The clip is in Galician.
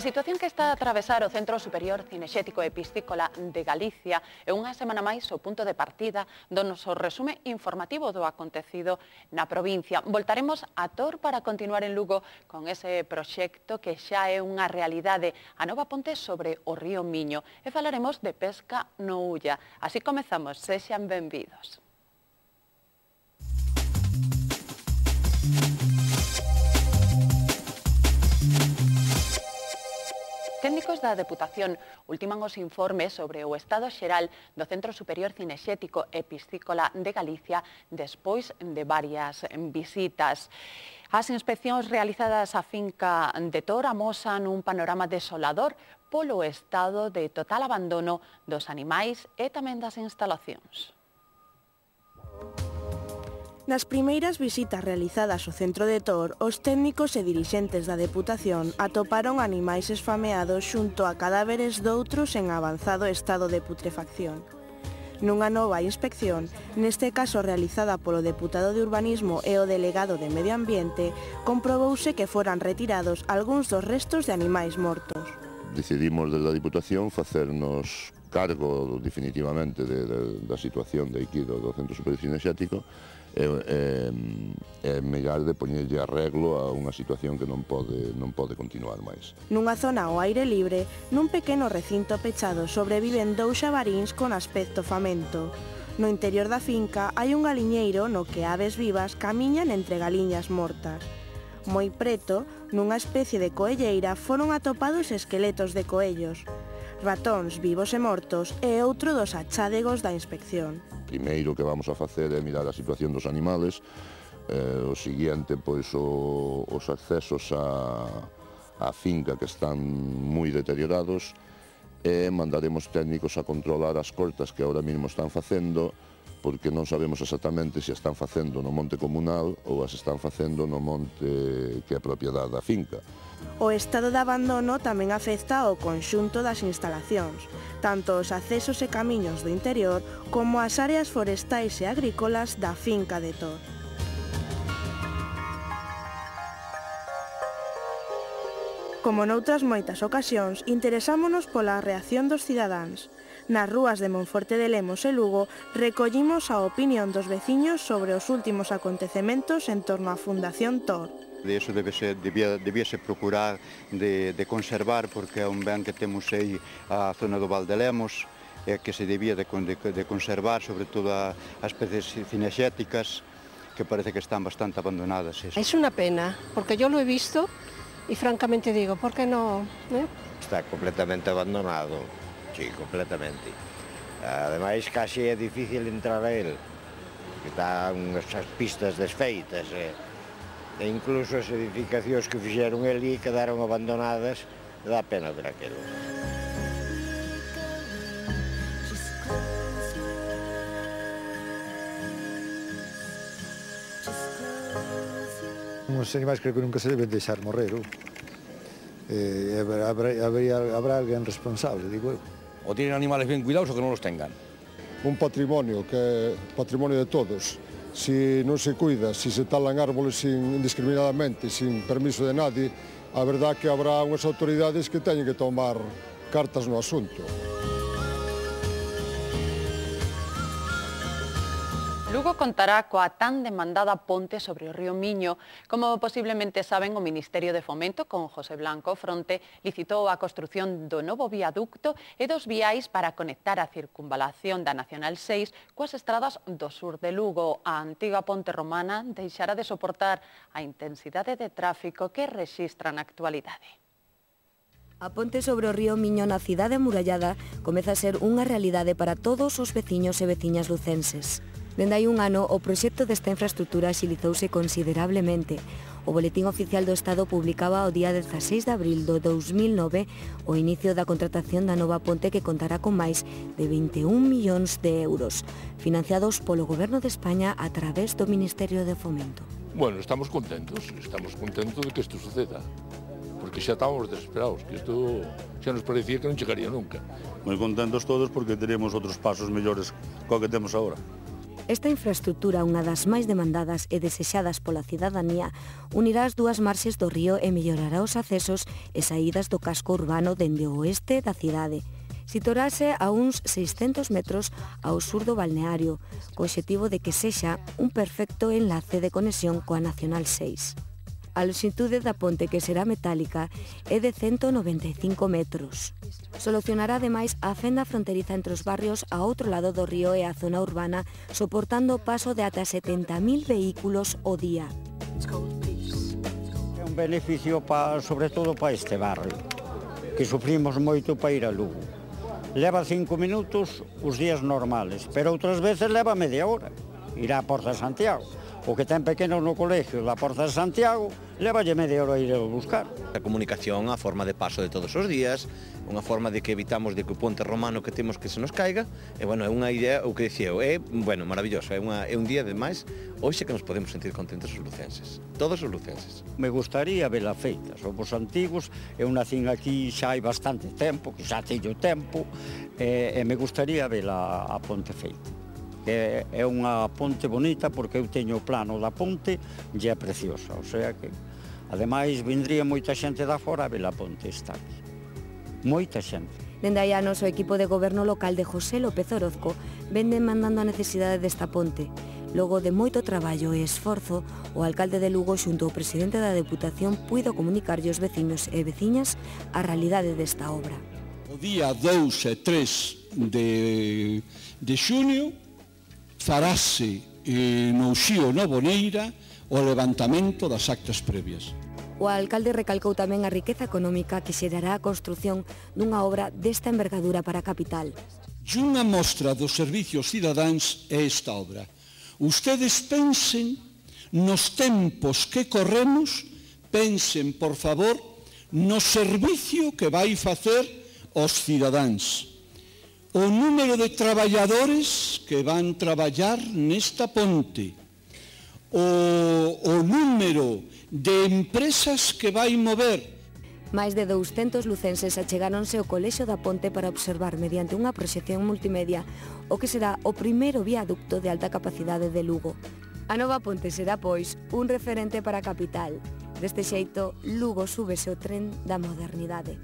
situación que está a atravesar o Centro Superior Cinexético e Piscícola de Galicia é unha semana máis o punto de partida do noso resume informativo do acontecido na provincia. Voltaremos a Tor para continuar en Lugo con ese proxecto que xa é unha realidade, a nova ponte sobre o río Miño, e falaremos de pesca no Ulla. Así comezamos, sexan benvidos. Técnicos da Deputación ultiman os informes sobre o estado xeral do Centro Superior Cinexético e Piscícola de Galicia despois de varias visitas. As inspeccións realizadas á finca de Tor amosan un panorama desolador polo estado de total abandono dos animais e tamén das instalacións. Nas primeiras visitas realizadas ao centro de Tor, os técnicos e dirixentes da Deputación atoparon animais esfameados xunto a cadáveres doutros en avanzado estado de putrefacción. Nunha nova inspección, neste caso realizada polo deputado de Urbanismo e o delegado de Medio Ambiente, comprobouse que foran retirados algúns dos restos de animais mortos. Decidimos desde a Diputación facernos cargo definitivamente da situación de aquí do Centro Superior Cinexético e mellar de poñerlle arreglo a unha situación que non pode continuar máis. Nunha zona ao aire libre, nun pequeno recinto pechado sobreviven 2 xabaríns con aspecto famento. No interior da finca hai un galiñeiro no que aves vivas camiñan entre galiñas mortas. Moi preto, nunha especie de coelleira, foron atopados esqueletos de coellos. Ratóns vivos e mortos é outro dos achádegos da inspección. Primeiro que vamos a facer é mirar a situación dos animales, o seguinte, pois, os accesos á finca que están moi deteriorados, e mandaremos técnicos a controlar as cortas que ahora mesmo están facendo, porque non sabemos exactamente se están facendo no monte comunal ou as están facendo no monte que é propiedade da finca. O estado de abandono tamén afecta ao conxunto das instalacións, tanto os accesos e camiños do interior como as áreas forestais e agrícolas da finca de Tor. Como noutras moitas ocasións, interesámonos pola reacción dos cidadáns. Nas rúas de Monforte de Lemos e Lugo recollimos a opinión dos veciños sobre os últimos acontecementos en torno á Fundación Tor. De iso debíase procurar de conservar, porque é un ben que temos aí a zona do Val de Lemos, que se debía de conservar, sobre todo as especies cinexéticas, que parece que están bastante abandonadas. Es una pena, porque yo lo he visto y francamente digo, ¿por qué no? Está completamente abandonado, sí, completamente. Ademais, casi é difícil entrar a él, que están as pistas desfeitas, e incluso as edificacións que fixeron ali quedaron abandonadas, dá pena ver aquilo. Os animais creo que nunca se deben deixar morrer, habrá alguén responsable, digo eu. O tienen animales bien cuidados o que non los tengan. Un patrimonio que é patrimonio de todos. Si non se cuida, si se talan árboles indiscriminadamente, sin permiso de nadie, a verdade que habrá unhas autoridades que teñen que tomar cartas no asunto. Lugo contará coa tan demandada ponte sobre o río Miño. Como posiblemente saben, o Ministerio de Fomento, con José Blanco fronte, licitou a construción do novo viaducto e dos viais para conectar a circunvalación da Nacional 6 coas estradas do sur de Lugo. A antiga ponte romana deixará de soportar a intensidade de tráfico que rexistra na actualidade. A ponte sobre o río Miño na cidade amurallada comeza a ser unha realidade para todos os veciños e veciñas lucenses. Dende hai un ano, o proxecto desta infraestructura axilizouse considerablemente. O Boletín Oficial do Estado publicaba o día 16 de abril do 2009 o inicio da contratación da nova ponte que contará con máis de 21 millóns de euros, financiados polo Goberno de España a través do Ministerio de Fomento. Bueno, estamos contentos de que isto suceda, porque xa estábamos desesperados, que isto xa nos parecía que non chegaría nunca. Moi contentos todos porque teremos outros pasos mellores co que temos agora. Esta infraestructura, unha das máis demandadas e desexadas pola cidadanía, unirá as dúas marxes do río e mellorará os accesos e saídas do casco urbano dende o oeste da cidade. Situarase a uns 600 metros ao sur do balneario, co obxectivo de que sexa un perfecto enlace de conexión coa Nacional 6. A lonxitude da ponte, que será metálica, é de 195 metros. Solucionará ademais a fenda fronteriza entre os barrios a outro lado do río e a zona urbana, soportando o paso de ata 70.000 vehículos ao día. É un beneficio sobre todo para este barrio, que sufrimos moito para ir a Lugo. Leva 5 minutos os días normales, pero outras veces leva media hora ir á Porta de Santiago. O que ten pequeno no colegio da Porta de Santiago, levalle media hora a ir a buscar. A comunicación, a forma de paso de todos os días, unha forma de que evitamos de que o ponte romano que temos que se nos caiga, e, bueno, é unha idea, o que dicía, é, bueno, maravilloso, é un día de máis, hoxe que nos podemos sentir contentos os lucenses, todos os lucenses. Me gustaría vela feita, somos antigos, eu nacín aquí xa hai bastante tempo, que xa teño tempo, e me gustaría vela a ponte feita. É unha ponte bonita porque eu teño o plano da ponte e é preciosa, o sea que ademais vendría moita xente da fora a ver a ponte está aquí, moita xente. Dende hai anos o equipo de goberno local de José López Orozco ven demandando a necesidade desta ponte. Logo de moito traballo e esforzo, o alcalde de Lugo xunto ao presidente da Deputación puido comunicarlle aos veciños e veciñas a realidade desta obra. O día 2 e 3 de xunio farase no Uxío no Boneira o levantamento das actas previas. O alcalde recalcou tamén a riqueza económica que xerará a construción dunha obra desta envergadura para a capital. E unha mostra dos servicios cidadáns é esta obra. Ustedes pensen nos tempos que corremos, pensen, por favor, no servicio que vai facer aos cidadáns. O número de traballadores que van traballar nesta ponte, o número de empresas que vai mover. Mais de 200 lucenses achegáronse ao Colexio da Ponte para observar mediante unha proxección multimedia o que será o primeiro viaducto de alta capacidade de Lugo. A nova ponte será, pois, un referente para a capital. Deste xeito, Lugo súbese ao tren da modernidade.